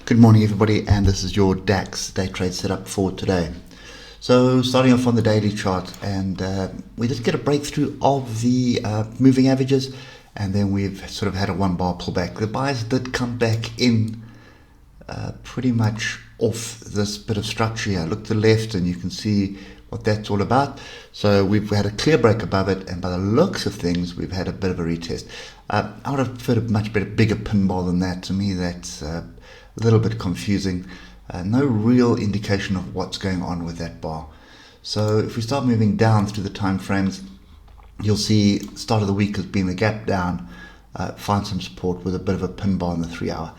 Good morning everybody, and this is your DAX day trade setup for today. So starting off on the daily chart, and we did get a breakthrough of the moving averages, and then we've sort of had a one bar pullback. The buyers did come back in pretty much off this bit of structure here. Look to the left and you can see what that's all about. So we've had a clear break above it, and by the looks of things we've had a bit of a retest. I would have preferred a much bigger pin bar than that. To me that's a little bit confusing. No real indication of what's going on with that bar. So if we start moving down through the time frames, you'll see start of the week has been a gap down, find some support with a bit of a pin bar in the 3 hour.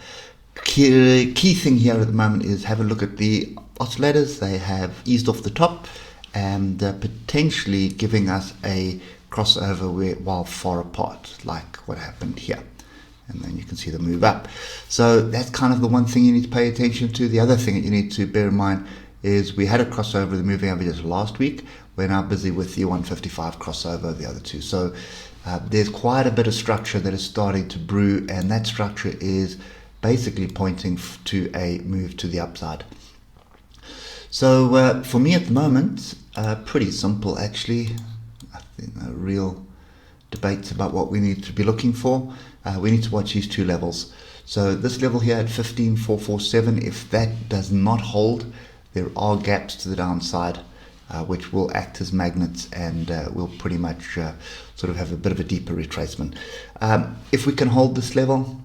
Key thing here at the moment is have a look at the oscillators. They have eased off the top and potentially giving us a crossover while far apart, like what happened here. And then you can see the move up. So that's kind of the one thing you need to pay attention to. The other thing that you need to bear in mind is we had a crossover of the moving averages last week. We're now busy with the 155 crossover of the other two. So there's quite a bit of structure that is starting to brew, and that structure is basically pointing to a move to the upside. So for me at the moment, pretty simple actually. I think no real debates about what we need to be looking for. We need to watch these two levels. So this level here at 15,447, if that does not hold, there are gaps to the downside which will act as magnets, and will pretty much sort of have a bit of a deeper retracement. If we can hold this level,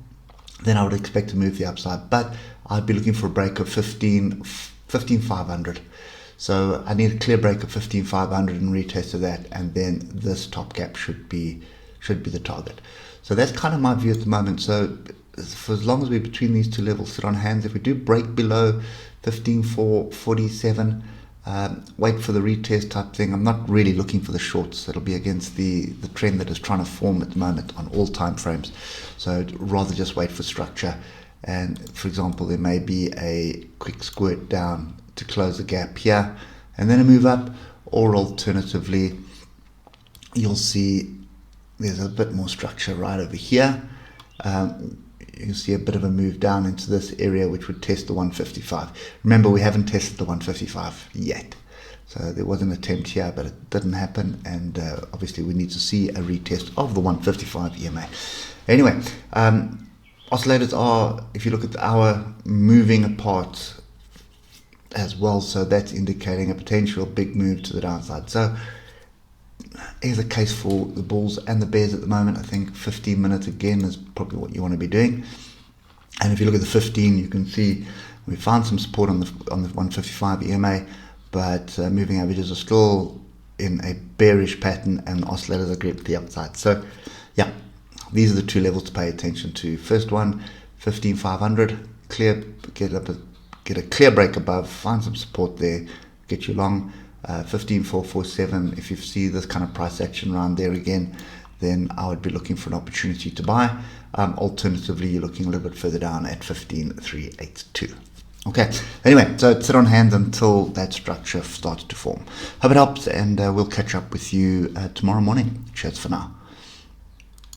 then I would expect to move the upside, but I'd be looking for a break of 15,500. So I need a clear break of 15,500 and retest of that, and then this top gap should be the target. So that's kind of my view at the moment. So for as long as we're between these two levels, sit on hands. If we do break below 15,447, wait for the retest type thing. I'm not really looking for the shorts. It'll be against the trend that is trying to form at the moment on all time frames. So I'd rather just wait for structure. And for example, there may be a quick squirt down to close the gap here and then a move up, or alternatively you'll see there's a bit more structure right over here. You'll see a bit of a move down into this area which would test the 155. Remember, we haven't tested the 155 yet, so there was an attempt here but it didn't happen, and obviously we need to see a retest of the 155 EMA. Anyway, oscillators are, if you look at the hour, moving apart as well, so that's indicating a potential big move to the downside. So here's a case for the bulls and the bears at the moment. I think 15 minutes again is probably what you want to be doing. And if you look at the 15, you can see we found some support on the 155 EMA, but moving averages are still in a bearish pattern, and the oscillators are great to the upside. So yeah, these are the two levels to pay attention to. First one, 15,500, clear, get a clear break above, find some support there, get you long. 15,447, if you see this kind of price action around there again, then I would be looking for an opportunity to buy. Alternatively, you're looking a little bit further down at 15,382. Okay, anyway, so sit on hand until that structure starts to form. Hope it helps, and we'll catch up with you tomorrow morning. Cheers for now.